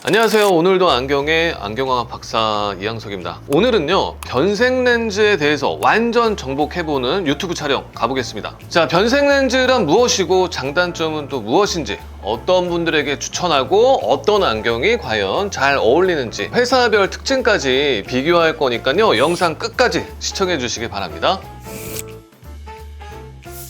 안녕하세요. 오늘도 안경의 안경광학 박사 이항석입니다. 오늘은요, 변색 렌즈에 대해서 완전 정복해보는 유튜브 촬영 가보겠습니다. 자, 변색 렌즈란 무엇이고 장단점은 또 무엇인지, 어떤 분들에게 추천하고 어떤 안경이 과연 잘 어울리는지 회사별 특징까지 비교할 거니까요, 영상 끝까지 시청해 주시기 바랍니다.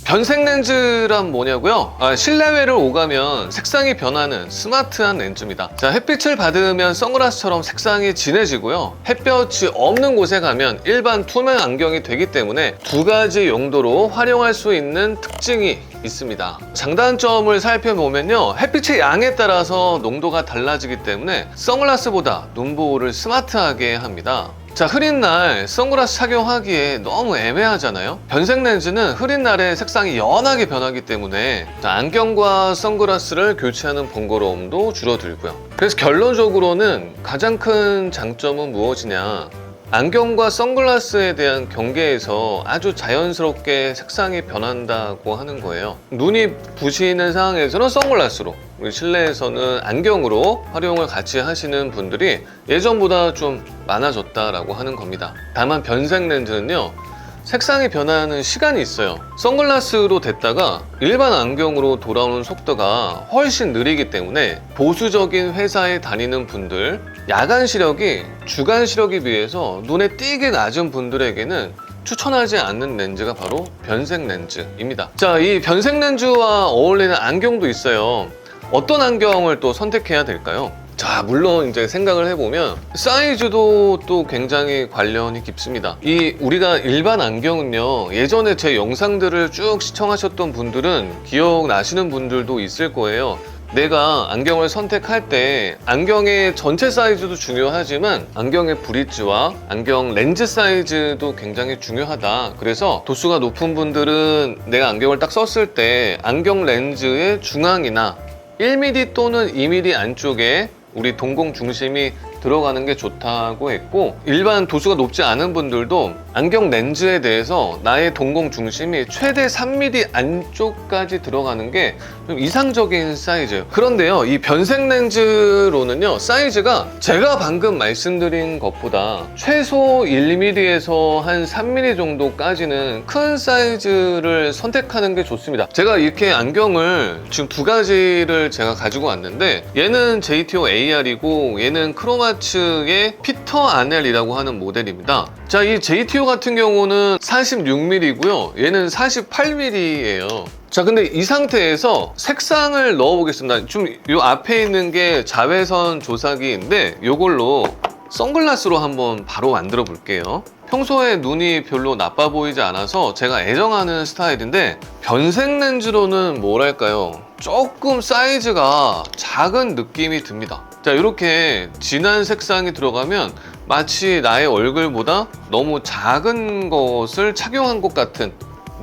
변색 렌즈란 뭐냐고요? 실내외를 오가면 색상이 변하는 스마트한 렌즈입니다. 자, 햇빛을 받으면 선글라스처럼 색상이 진해지고요. 햇볕이 없는 곳에 가면 일반 투명 안경이 되기 때문에 두 가지 용도로 활용할 수 있는 특징이 있습니다. 장단점을 살펴보면요, 햇빛의 양에 따라서 농도가 달라지기 때문에 선글라스보다 눈보호를 스마트하게 합니다. 자, 흐린 날 선글라스 착용하기에 너무 애매하잖아요. 변색 렌즈는 흐린 날에 색상이 연하게 변하기 때문에 안경과 선글라스를 교체하는 번거로움도 줄어들고요. 그래서 결론적으로는 가장 큰 장점은 무엇이냐, 안경과 선글라스에 대한 경계에서 아주 자연스럽게 색상이 변한다고 하는 거예요. 눈이 부시는 상황에서는 선글라스로, 우리 실내에서는 안경으로 활용을 같이 하시는 분들이 예전보다 좀 많아졌다라고 하는 겁니다. 다만 변색 렌즈는요, 색상이 변하는 시간이 있어요. 선글라스로 됐다가 일반 안경으로 돌아오는 속도가 훨씬 느리기 때문에 보수적인 회사에 다니는 분들, 야간 시력이 주간 시력에 비해서 눈에 띄게 낮은 분들에게는 추천하지 않는 렌즈가 바로 변색 렌즈입니다. 자, 이 변색 렌즈와 어울리는 안경도 있어요. 어떤 안경을 또 선택해야 될까요? 자, 물론 이제 생각을 해보면 사이즈도 또 굉장히 관련이 깊습니다. 우리가 일반 안경은요, 예전에 제 영상들을 쭉 시청하셨던 분들은 기억나시는 분들도 있을 거예요. 내가 안경을 선택할 때 안경의 전체 사이즈도 중요하지만 안경의 브릿지와 안경 렌즈 사이즈도 굉장히 중요하다. 그래서 도수가 높은 분들은 내가 안경을 딱 썼을 때 안경 렌즈의 중앙이나 1mm 또는 2mm 안쪽에 우리 동공 중심이 들어가는 게 좋다고 했고, 일반 도수가 높지 않은 분들도 안경 렌즈에 대해서 나의 동공 중심이 최대 3mm 안쪽까지 들어가는 게 좀 이상적인 사이즈예요. 그런데요, 이 변색 렌즈로는요, 사이즈가 제가 방금 말씀드린 것보다 최소 1mm에서 한 3mm 정도까지는 큰 사이즈를 선택하는 게 좋습니다. 제가 이렇게 안경을 지금 두 가지를 제가 가지고 왔는데, 얘는 JTO AR이고 얘는 크로마츠의 피터 아넬이라고 하는 모델입니다. 자, 이 JTO 같은 경우는 46mm고요. 얘는 48mm예요. 자, 근데 이 상태에서 색상을 넣어 보겠습니다. 좀 요 앞에 있는 게 자외선 조사기인데 요걸로 선글라스로 한번 바로 만들어 볼게요. 평소에 눈이 별로 나빠 보이지 않아서 제가 애정하는 스타일인데, 변색 렌즈로는 뭐랄까요, 조금 사이즈가 작은 느낌이 듭니다. 자, 이렇게 진한 색상이 들어가면 마치 나의 얼굴보다 너무 작은 것을 착용한 것 같은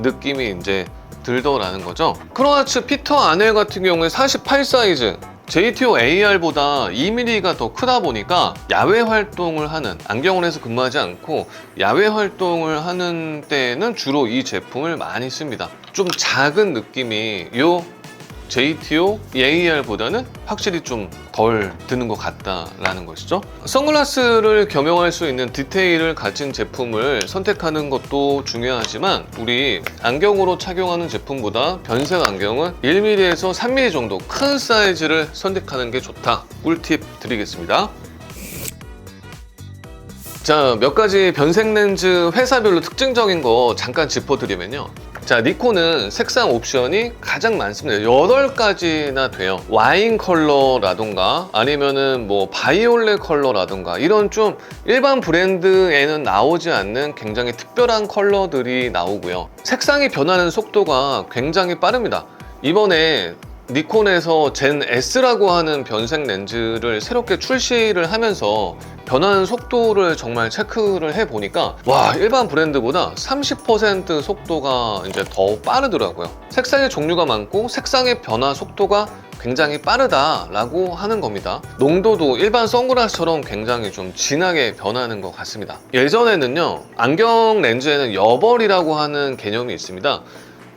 느낌이 이제 들더라는 거죠. 크로마츠 피터 아넬 같은 경우에 48 사이즈, JTO AR보다 2mm가 더 크다 보니까 야외 활동을 하는, 안경원에서 근무하지 않고 야외 활동을 하는 때는 주로 이 제품을 많이 씁니다. 좀 작은 느낌이 요 JTO AR보다는 확실히 좀 덜 드는 것 같다라는 것이죠. 선글라스를 겸용할 수 있는 디테일을 가진 제품을 선택하는 것도 중요하지만, 우리 안경으로 착용하는 제품보다 변색 안경은 1mm에서 3mm 정도 큰 사이즈를 선택하는 게 좋다. 꿀팁 드리겠습니다. 자, 몇 가지 변색 렌즈 회사별로 특징적인 거 잠깐 짚어드리면요. 자, 니콘은 색상 옵션이 가장 많습니다. 8가지나 돼요. 와인 컬러라던가 아니면은 뭐 바이올렛 컬러라던가 이런 좀 일반 브랜드에는 나오지 않는 굉장히 특별한 컬러들이 나오고요. 색상이 변하는 속도가 굉장히 빠릅니다. 이번에 니콘에서 젠 S라고 하는 변색 렌즈를 새롭게 출시를 하면서 변하는 속도를 정말 체크를 해보니까, 와, 일반 브랜드보다 30% 속도가 이제 더 빠르더라고요. 색상의 종류가 많고 색상의 변화 속도가 굉장히 빠르다라고 하는 겁니다. 농도도 일반 선글라스처럼 굉장히 좀 진하게 변하는 것 같습니다. 예전에는요, 안경 렌즈에는 여벌이라고 하는 개념이 있습니다.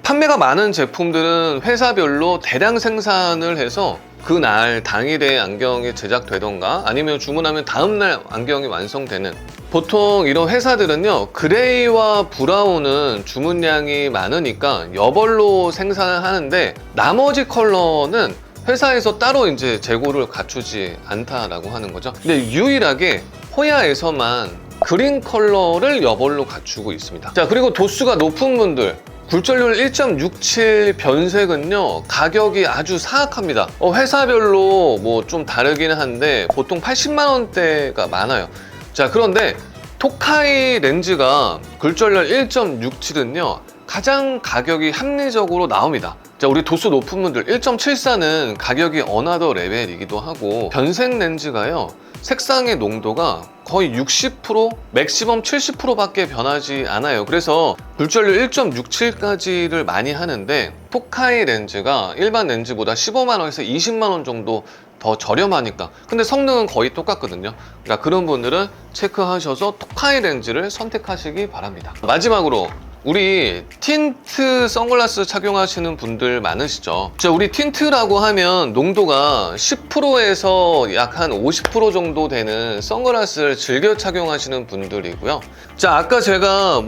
판매가 많은 제품들은 회사별로 대량 생산을 해서 그날 당일에 안경이 제작되던가 아니면 주문하면 다음날 안경이 완성되는, 보통 이런 회사들은요 그레이와 브라운은 주문량이 많으니까 여벌로 생산을 하는데 나머지 컬러는 회사에서 따로 이제 재고를 갖추지 않다라고 하는 거죠. 근데 유일하게 호야에서만 그린 컬러를 여벌로 갖추고 있습니다. 자, 그리고 도수가 높은 분들, 굴절률 1.67 변색은요 가격이 아주 사악합니다. 회사별로 뭐 좀 다르기는 한데 보통 80만 원대가 많아요. 자, 그런데 토카이 렌즈가 굴절률 1.67은요 가장 가격이 합리적으로 나옵니다. 자, 우리 도수 높은 분들 1.74는 가격이 어나더 레벨이기도 하고, 변색 렌즈가요 색상의 농도가 거의 60%, 맥시멈 70%밖에 변하지 않아요. 그래서 굴절률 1.67까지를 많이 하는데 토카이 렌즈가 일반 렌즈보다 15만 원에서 20만 원 정도 더 저렴하니까. 근데 성능은 거의 똑같거든요. 그러니까 그런 분들은 체크하셔서 토카이 렌즈를 선택하시기 바랍니다. 마지막으로 우리 틴트 선글라스 착용하시는 분들 많으시죠? 자, 우리 틴트라고 하면 농도가 10%에서 약 한 50% 정도 되는 선글라스를 즐겨 착용하시는 분들이고요. 자, 아까 제가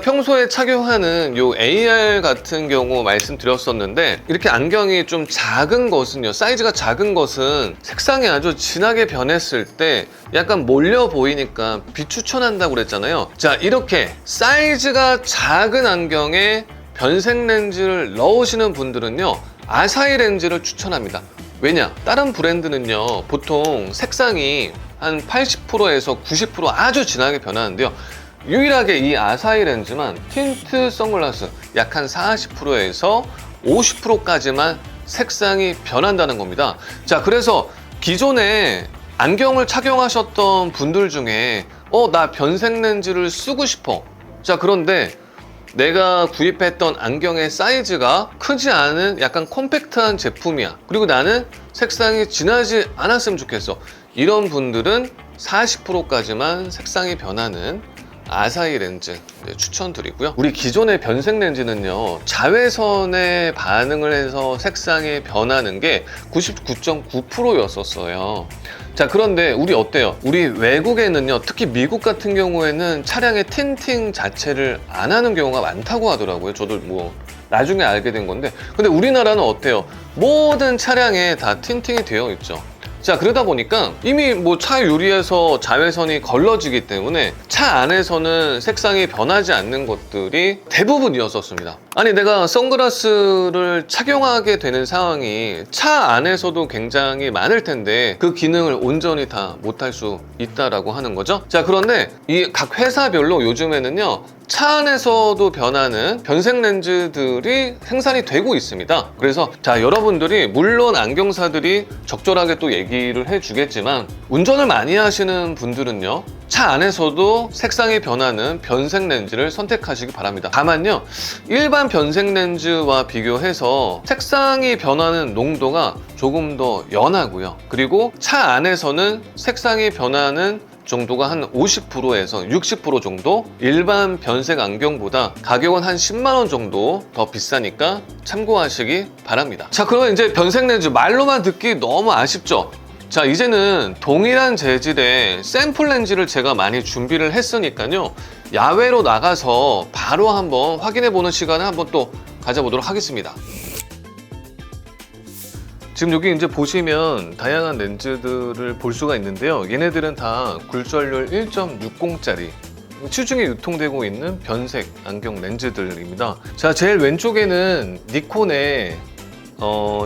평소에 착용하는 요 AR 같은 경우 말씀드렸었는데, 이렇게 안경이 좀 작은 것은요, 사이즈가 작은 것은 색상이 아주 진하게 변했을 때 약간 몰려 보이니까 비추천한다고 그랬잖아요. 자, 이렇게 사이즈가 작은 안경에 변색 렌즈를 넣으시는 분들은요 아사히 렌즈를 추천합니다. 왜냐? 다른 브랜드는요 보통 색상이 한 80%에서 90% 아주 진하게 변하는데요, 유일하게 이 아사히 렌즈만 틴트 선글라스 약 한 40%에서 50%까지만 색상이 변한다는 겁니다. 자, 그래서 기존에 안경을 착용하셨던 분들 중에 나 변색 렌즈를 쓰고 싶어. 자, 그런데 내가 구입했던 안경의 사이즈가 크지 않은 약간 컴팩트한 제품이야. 그리고 나는 색상이 진하지 않았으면 좋겠어. 이런 분들은 40%까지만 색상이 변하는 아사히 렌즈 추천드리고요. 우리 기존의 변색 렌즈는요 자외선에 반응을 해서 색상이 변하는 게 99.9%였었어요. 자, 그런데 우리 어때요? 우리 외국에는요, 특히 미국 같은 경우에는 차량의 틴팅 자체를 안 하는 경우가 많다고 하더라고요. 저도 나중에 알게 된 건데, 근데 우리나라는 어때요? 모든 차량에 다 틴팅이 되어 있죠. 자, 그러다 보니까 이미 차 유리에서 자외선이 걸러지기 때문에 차 안에서는 색상이 변하지 않는 것들이 대부분이었었습니다. 아니, 내가 선글라스를 착용하게 되는 상황이 차 안에서도 굉장히 많을 텐데 그 기능을 온전히 다 못할 수 있다라고 하는 거죠. 자, 그런데 이 각 회사별로 요즘에는요 차 안에서도 변하는 변색 렌즈들이 생산이 되고 있습니다. 그래서 자, 여러분들이 물론 안경사들이 적절하게 또 얘기를 해주겠지만 운전을 많이 하시는 분들은요 차 안에서도 색상이 변하는 변색 렌즈를 선택하시기 바랍니다. 다만요 일반 변색 렌즈와 비교해서 색상이 변하는 농도가 조금 더 연하고요, 그리고 차 안에서는 색상이 변하는 정도가 한 50%에서 60% 정도, 일반 변색 안경보다 가격은 한 10만 원 정도 더 비싸니까 참고하시기 바랍니다. 자, 그러면 이제 변색 렌즈 말로만 듣기 너무 아쉽죠? 자, 이제는 동일한 재질의 샘플 렌즈를 제가 많이 준비를 했으니까요 야외로 나가서 바로 한번 확인해 보는 시간을 한번 또 가져보도록 하겠습니다. 지금 여기 이제 보시면 다양한 렌즈들을 볼 수가 있는데요, 얘네들은 다 굴절률 1.60짜리 시중에 유통되고 있는 변색 안경 렌즈들입니다. 자, 제일 왼쪽에는 니콘의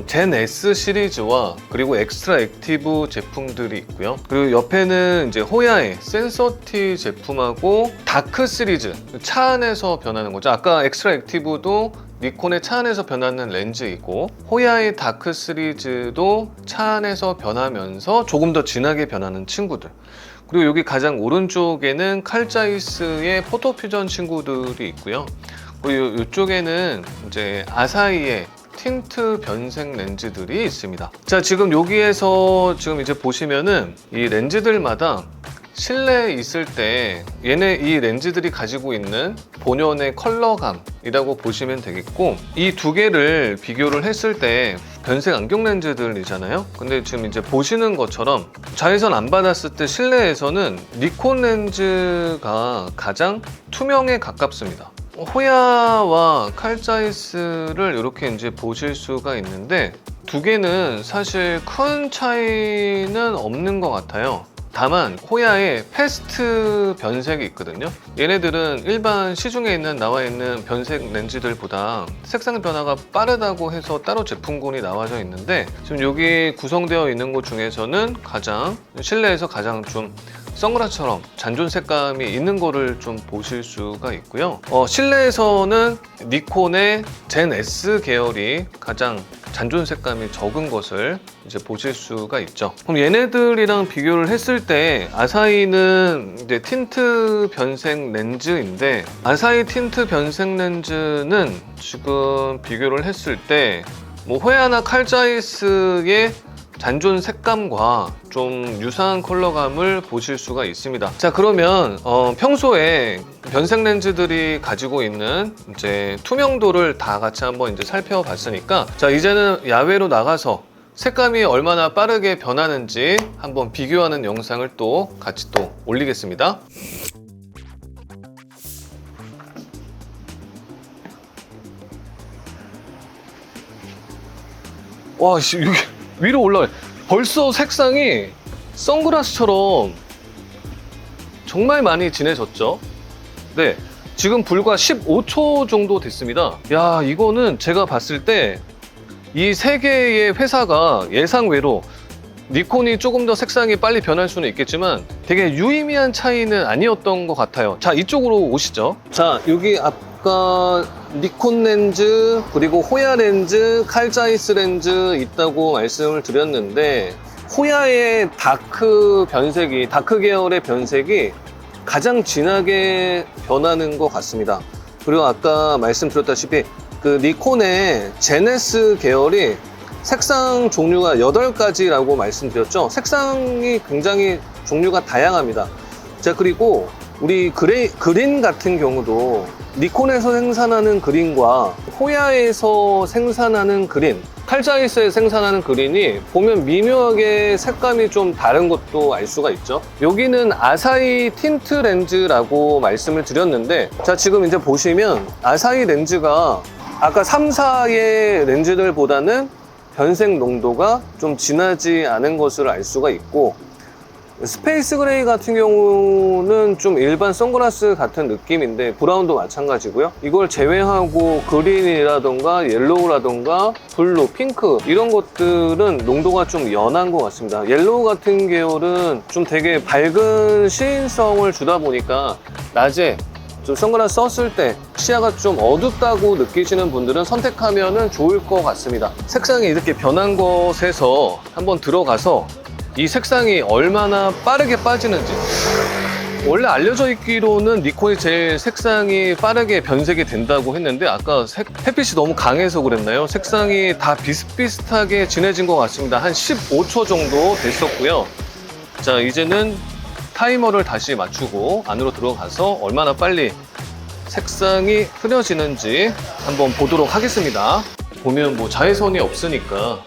젠 S 시리즈와 그리고 엑스트라 액티브 제품들이 있고요. 그리고 옆에는 이제 호야의 센서티 제품하고 다크 시리즈, 차 안에서 변하는 거죠. 아까 엑스트라 액티브도 니콘의 차 안에서 변하는 렌즈이고, 호야의 다크 시리즈도 차 안에서 변하면서 조금 더 진하게 변하는 친구들. 그리고 여기 가장 오른쪽에는 칼자이스의 포토퓨전 친구들이 있고요. 그리고 이쪽에는 이제 아사히의 틴트 변색 렌즈들이 있습니다. 자, 지금 여기에서 지금 이제 보시면은 이 렌즈들마다 실내에 있을 때 이 렌즈들이 가지고 있는 본연의 컬러감이라고 보시면 되겠고, 이 두 개를 비교를 했을 때 변색 안경 렌즈들이잖아요. 근데 지금 이제 보시는 것처럼 자외선 안 받았을 때 실내에서는 니콘 렌즈가 가장 투명에 가깝습니다. 호야와 칼자이스를 이렇게 이제 보실 수가 있는데, 두 개는 사실 큰 차이는 없는 것 같아요. 다만 호야에 패스트 변색이 있거든요. 얘네들은 일반 시중에 나와 있는 변색 렌즈들보다 색상 변화가 빠르다고 해서 따로 제품군이 나와져 있는데, 지금 여기 구성되어 있는 것 중에서는 실내에서 가장 좀 선글라스처럼 잔존 색감이 있는 거를 좀 보실 수가 있고요. 실내에서는 니콘의 젠 S 계열이 가장 잔존 색감이 적은 것을 이제 보실 수가 있죠. 그럼 얘네들이랑 비교를 했을 때 아사히는 이제 틴트 변색 렌즈인데, 아사히 틴트 변색 렌즈는 지금 비교를 했을 때 호야나 칼자이스의 잔존 색감과 좀 유사한 컬러감을 보실 수가 있습니다. 자, 그러면 평소에 변색 렌즈들이 가지고 있는 이제 투명도를 다 같이 한번 이제 살펴봤으니까, 자, 이제는 야외로 나가서 색감이 얼마나 빠르게 변하는지 한번 비교하는 영상을 또 같이 또 올리겠습니다. 와, 여기 위로 올라가요. 벌써 색상이 선글라스처럼 정말 많이 진해졌죠? 네, 지금 불과 15초 정도 됐습니다. 야, 이거는 제가 봤을 때 이 세 개의 회사가 예상외로, 니콘이 조금 더 색상이 빨리 변할 수는 있겠지만 되게 유의미한 차이는 아니었던 것 같아요. 자, 이쪽으로 오시죠. 자, 여기 아까 니콘 렌즈, 그리고 호야 렌즈, 칼자이스 렌즈 있다고 말씀을 드렸는데, 호야의 다크 계열의 변색이 가장 진하게 변하는 것 같습니다. 그리고 아까 말씀드렸다시피 그 니콘의 제네스 계열이 색상 종류가 8가지라고 말씀드렸죠. 색상이 굉장히 종류가 다양합니다. 자, 그리고 우리 그린 같은 경우도 니콘에서 생산하는 그린과 호야에서 생산하는 그린, 칼자이스에 생산하는 그린이 보면 미묘하게 색감이 좀 다른 것도 알 수가 있죠. 여기는 아사히 틴트 렌즈라고 말씀을 드렸는데, 자, 지금 이제 보시면 아사히 렌즈가 아까 3, 4의 렌즈들보다는 변색 농도가 좀 진하지 않은 것을 알 수가 있고, 스페이스 그레이 같은 경우는 좀 일반 선글라스 같은 느낌인데, 브라운도 마찬가지고요. 이걸 제외하고 그린이라던가 옐로우라던가 블루, 핑크 이런 것들은 농도가 좀 연한 것 같습니다. 옐로우 같은 계열은 좀 되게 밝은 시인성을 주다 보니까 낮에 좀 선글라스 썼을 때 시야가 좀 어둡다고 느끼시는 분들은 선택하면 좋을 것 같습니다. 색상이 이렇게 변한 것에서 한번 들어가서 이 색상이 얼마나 빠르게 빠지는지. 원래 알려져 있기로는 니콘이 제일 색상이 빠르게 변색이 된다고 했는데, 아까 햇빛이 너무 강해서 그랬나요? 색상이 다 비슷비슷하게 진해진 것 같습니다. 한 15초 정도 됐었고요. 자, 이제는 타이머를 다시 맞추고 안으로 들어가서 얼마나 빨리 색상이 흐려지는지 한번 보도록 하겠습니다. 보면 뭐 자외선이 없으니까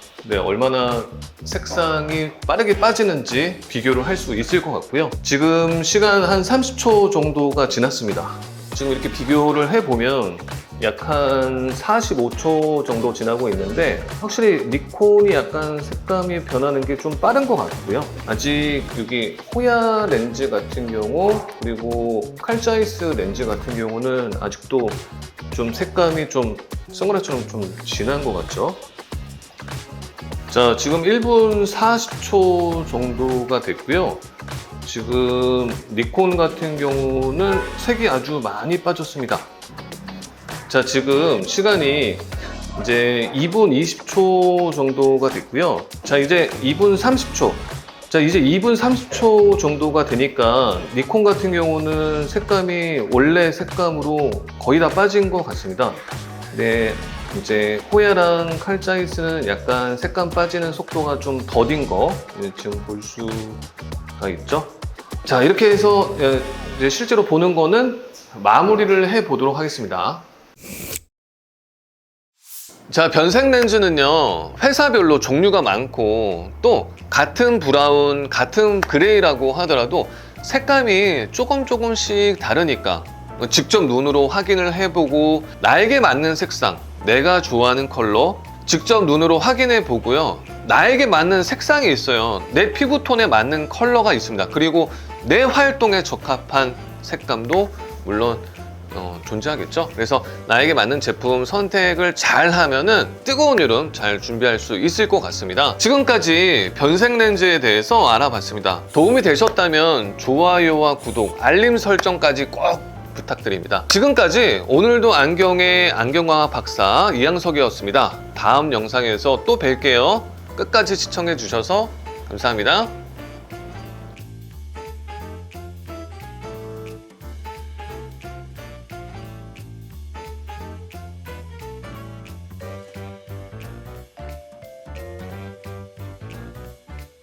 얼마나 색상이 빠르게 빠지는지 비교를 할 수 있을 것 같고요. 지금 시간 한 30초 정도가 지났습니다. 지금 이렇게 비교를 해보면 약 한 45초 정도 지나고 있는데, 확실히 니콘이 약간 색감이 변하는 게 좀 빠른 것 같고요. 아직 여기 호야 렌즈 같은 경우, 그리고 칼자이스 렌즈 같은 경우는 아직도 좀 색감이 좀 선글라스처럼 좀 진한 것 같죠? 자, 지금 1분 40초 정도가 됐고요. 지금 니콘 같은 경우는 색이 아주 많이 빠졌습니다. 자, 지금 시간이 이제 2분 20초 정도가 됐고요. 자, 이제 2분 30초. 자, 이제 2분 30초 정도가 되니까 니콘 같은 경우는 색감이 원래 색감으로 거의 다 빠진 것 같습니다. 네, 이제 호야랑 칼자이스는 약간 색감 빠지는 속도가 좀 더딘 거 지금 볼 수가 있죠. 자, 이렇게 해서 이제 실제로 보는 거는 마무리를 해 보도록 하겠습니다. 자, 변색 렌즈는요, 회사별로 종류가 많고 또 같은 브라운, 같은 그레이라고 하더라도 색감이 조금씩 다르니까 직접 눈으로 확인을 해보고 나에게 맞는 색상, 내가 좋아하는 컬러 직접 눈으로 확인해 보고요. 나에게 맞는 색상이 있어요. 내 피부톤에 맞는 컬러가 있습니다. 그리고 내 활동에 적합한 색감도 물론 존재하겠죠. 그래서 나에게 맞는 제품 선택을 잘 하면은 뜨거운 여름 잘 준비할 수 있을 것 같습니다. 지금까지 변색 렌즈에 대해서 알아봤습니다. 도움이 되셨다면 좋아요와 구독, 알림 설정까지 꼭 부탁드립니다. 지금까지 오늘도 안경의 안경광학 박사 이항석이었습니다. 다음 영상에서 또 뵐게요. 끝까지 시청해 주셔서 감사합니다.